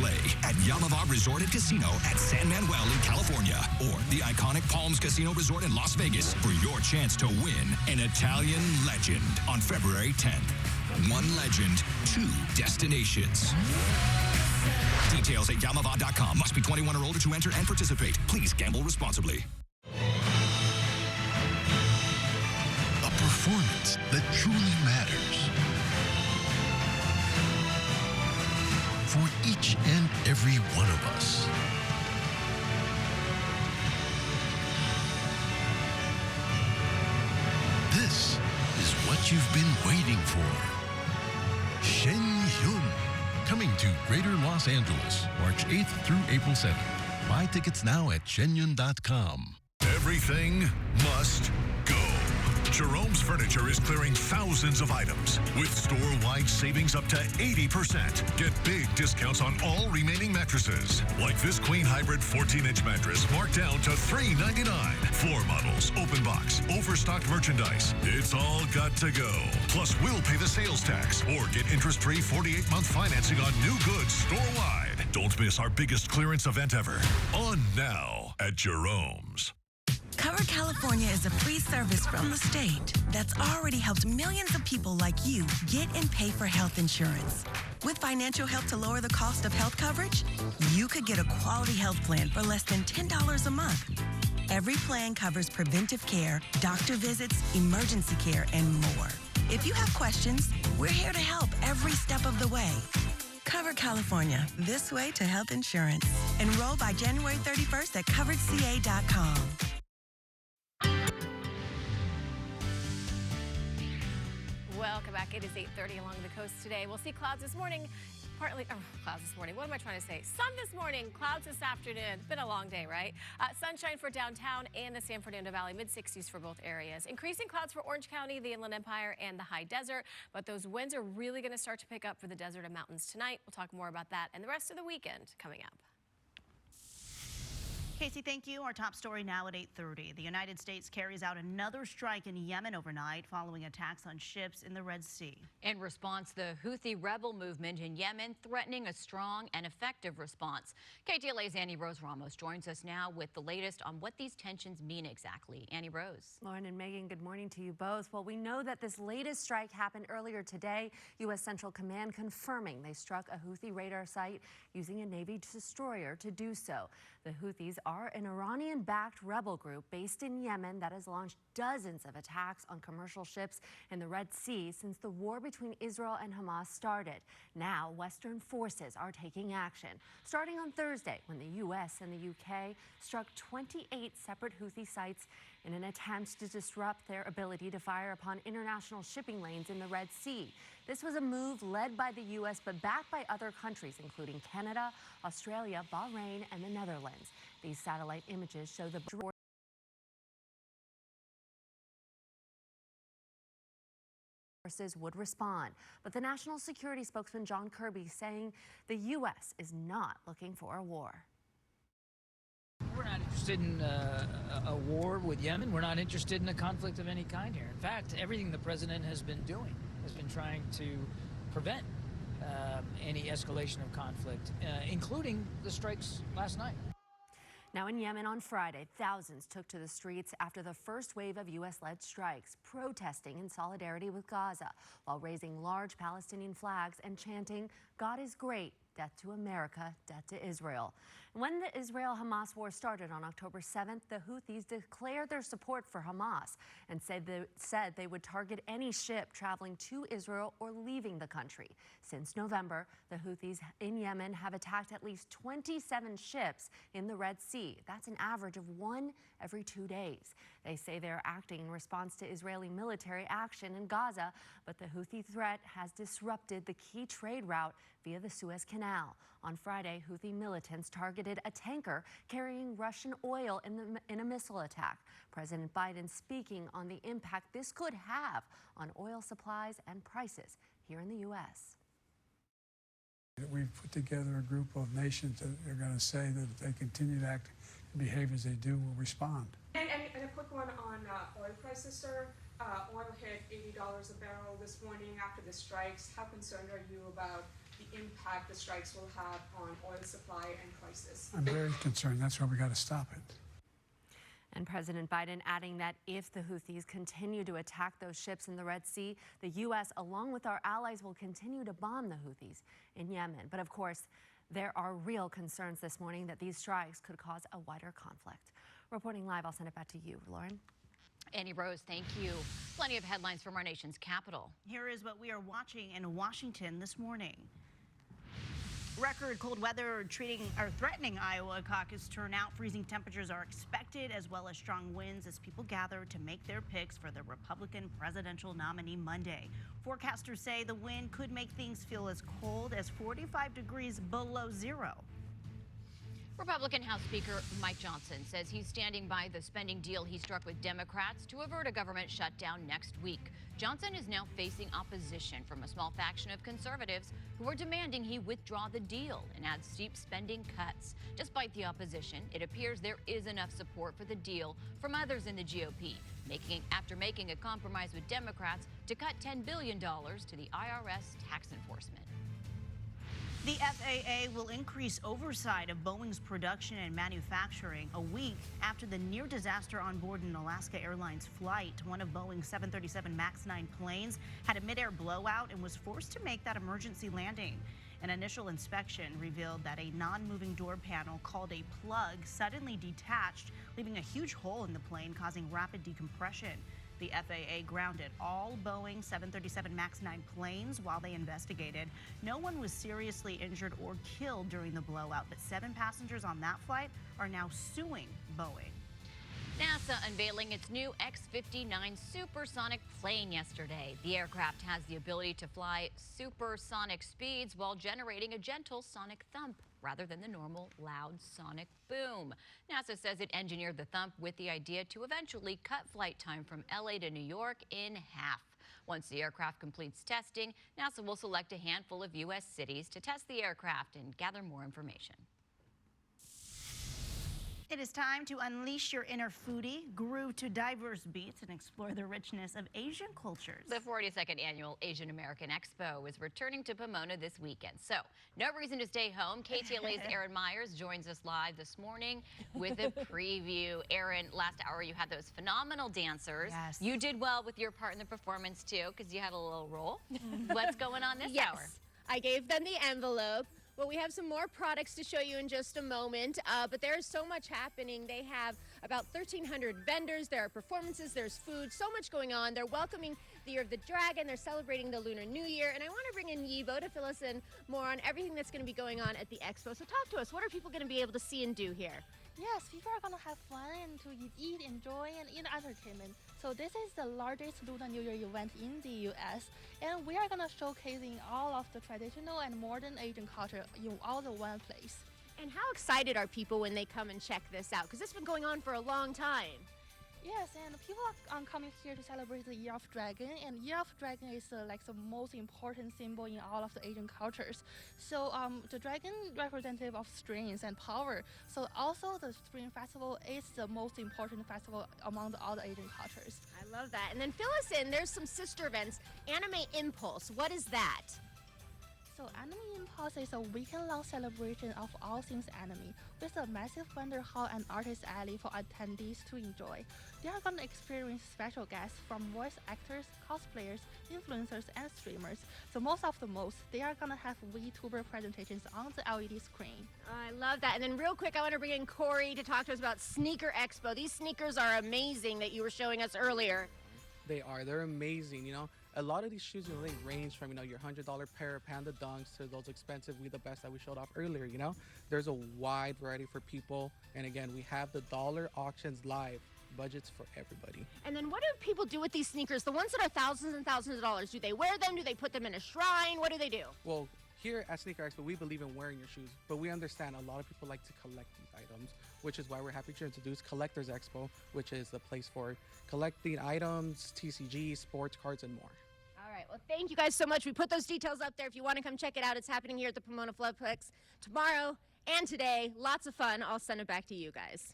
Play at Yamava Resort and Casino at San Manuel in California, or the iconic Palms Casino Resort in Las Vegas for your chance to win an Italian Legend on February 10th. One legend, two destinations. Details at Yamava.com. Must be 21 or older to enter and participate. Please gamble responsibly. A performance that truly matters. For each and every one of us. This is what you've been waiting for. Shenyun, coming to Greater Los Angeles, March 8th through April 7th. Buy tickets now at shenyun.com. Everything must go. Jerome's Furniture is clearing thousands of items with store-wide savings up to 80%. Get big discounts on all remaining mattresses, like this Queen Hybrid 14-inch mattress marked down to $399. Floor models, open box, overstocked merchandise. It's all got to go. Plus, we'll pay the sales tax or get interest-free 48-month financing on new goods store-wide. Don't miss our biggest clearance event ever. On now at Jerome's. Cover California is a free service from the state that's already helped millions of people like you get and pay for health insurance. With financial help to lower the cost of health coverage, you could get a quality health plan for less than $10 a month. Every plan covers preventive care, doctor visits, emergency care, and more. If you have questions, we're here to help every step of the way. Cover California, this way to health insurance. Enroll by January 31st at coveredca.com. Welcome back. It is 8:30 along the coast today. We'll see clouds this morning. Clouds this morning. What am I trying to say? Sun this morning, clouds this afternoon. It's been a long day, right? Sunshine for downtown and the San Fernando Valley, mid-60s for both areas. Increasing clouds for Orange County, the Inland Empire, and the High Desert. But those winds are really going to start to pick up for the desert and mountains tonight. We'll talk more about that and the rest of the weekend coming up. Casey, thank you. Our top story now at 8:30. The United States carries out another strike in Yemen overnight following attacks on ships in the Red Sea. In response, the Houthi rebel movement in Yemen threatening a strong and effective response. KTLA's Annie Rose Ramos joins us now with the latest on what these tensions mean exactly. Annie Rose. Lauren and Megan, good morning to you both. Well, we know that this latest strike happened earlier today. U.S. Central Command confirming they struck a Houthi radar site using a Navy destroyer to do so. The Houthis are an Iranian-backed rebel group based in Yemen that has launched dozens of attacks on commercial ships in the Red Sea since the war between Israel and Hamas started. Now, Western forces are taking action, starting on Thursday when the U.S. and the U.K. struck 28 separate Houthi sites in an attempt to disrupt their ability to fire upon international shipping lanes in the Red Sea. This was a move led by the U.S. but backed by other countries, including Canada, Australia, Bahrain, and the Netherlands. These satellite images show the forces would respond. But the national security spokesman John Kirby saying the U.S. is not looking for a war. We're not interested in a war with Yemen. We're not interested in a conflict of any kind here. In fact, everything the president has been doing has been trying to prevent any escalation of conflict, including the strikes last night. Now in Yemen on Friday, thousands took to the streets after the first wave of U.S.-led strikes, protesting in solidarity with Gaza while raising large Palestinian flags and chanting, "God is great, death to America, death to Israel." When the Israel-Hamas war started on October 7th, the Houthis declared their support for Hamas and said they would target any ship traveling to Israel or leaving the country. Since November, the Houthis in Yemen have attacked at least 27 ships in the Red Sea. That's an average of one every 2 days. They say they're acting in response to Israeli military action in Gaza, but the Houthi threat has disrupted the key trade route via the Suez Canal. On Friday, Houthi militants targeted a tanker carrying Russian oil in a missile attack. President Biden speaking on the impact this could have on oil supplies and prices here in the U.S. We've put together a group of nations that are going to say that if they continue to act and behave as they do, we'll respond. And a quick one on oil prices, sir. Oil hit $80 a barrel this morning after the strikes. How concerned are you about the impact the strikes will have on oil supply and prices. I'm very concerned. That's why we got to stop it. And President Biden adding that if the Houthis continue to attack those ships in the Red Sea, the U.S., along with our allies, will continue to bomb the Houthis in Yemen. But of course, there are real concerns this morning that these strikes could cause a wider conflict. Reporting live, I'll send it back to you, Lauren. Annie Rose, thank you. Plenty of headlines from our nation's capital. Here is what we are watching in Washington this morning. Record cold weather threatening Iowa caucus turnout. Freezing temperatures are expected, as well as strong winds as people gather to make their picks for the Republican presidential nominee Monday. Forecasters say the wind could make things feel as cold as 45 degrees below zero. Republican House Speaker Mike Johnson says he's standing by the spending deal he struck with Democrats to avert a government shutdown next week. Johnson is now facing opposition from a small faction of conservatives who are demanding he withdraw the deal and add steep spending cuts. Despite the opposition, it appears there is enough support for the deal from others in the GOP, after making a compromise with Democrats to cut $10 billion to the IRS tax enforcement. The FAA will increase oversight of Boeing's production and manufacturing a week after the near disaster on board an Alaska Airlines flight. One of Boeing's 737 MAX 9 planes had a midair blowout and was forced to make that emergency landing. An initial inspection revealed that a non-moving door panel called a plug suddenly detached, leaving a huge hole in the plane, causing rapid decompression. The FAA grounded all Boeing 737 MAX 9 planes while they investigated. No one was seriously injured or killed during the blowout, but 7 passengers on that flight are now suing Boeing. NASA unveiling its new X-59 supersonic plane yesterday. The aircraft has the ability to fly supersonic speeds while generating a gentle sonic thump rather than the normal loud sonic boom. NASA says it engineered the thump with the idea to eventually cut flight time from LA to New York in half. Once the aircraft completes testing, NASA will select a handful of U.S. cities to test the aircraft and gather more information. It is time to unleash your inner foodie, groove to diverse beats, and explore the richness of Asian cultures. The 42nd Annual Asian American Expo is returning to Pomona this weekend. So, no reason to stay home. KTLA's Erin Myers joins us live this morning with a preview. Erin, last hour you had those phenomenal dancers. Yes. You did well with your part in the performance, too, because you had a little role. What's going on this hour? I gave them the envelope. Well, we have some more products to show you in just a moment, but there is so much happening. They have about 1,300 vendors. There are performances, there's food, so much going on. They're welcoming the Year of the Dragon. They're celebrating the Lunar New Year. And I want to bring in Yibo to fill us in more on everything that's going to be going on at the expo. So talk to us. What are people going to be able to see and do here? Yes, people are going to have fun and to eat, enjoy, and eat entertainment. So this is the largest Lunar New Year event in the U.S. And we are going to showcasing all of the traditional and modern Asian culture in all the one place. And how excited are people when they come and check this out? Because it's been going on for a long time. Yes, and people are coming here to celebrate the Year of Dragon, and Year of Dragon is like the most important symbol in all of the Asian cultures. So the dragon representative of strength and power. So also the Spring Festival is the most important festival among all the Asian cultures. I love that. And then fill us in, there's some sister events. Anime Impulse, what is that? So Anime Impulse is a weekend-long celebration of all things anime, with a massive vendor hall and artist alley for attendees to enjoy. They are going to experience special guests from voice actors, cosplayers, influencers, and streamers. So they are going to have VTuber presentations on the LED screen. I love that. And then real quick, I want to bring in Corey to talk to us about Sneaker Expo. These sneakers are amazing that you were showing us earlier. They are. They're amazing, A lot of these shoes, they range from, your $100 pair of Panda Dunks to those expensive We The Best that we showed off earlier, There's a wide variety for people. And again, we have the dollar auctions live. Budgets for everybody. And then what do people do with these sneakers? The ones that are thousands and thousands of dollars, do they wear them? Do they put them in a shrine? What do they do? Well, here at Sneaker Expo, we believe in wearing your shoes, but we understand a lot of people like to collect these items, which is why we're happy to introduce Collectors Expo, which is the place for collecting items, TCG, sports cards, and more. All right. Well, thank you guys so much. We put those details up there. If you want to come check it out, it's happening here at the Pomona Floodplex tomorrow and today. Lots of fun. I'll send it back to you guys.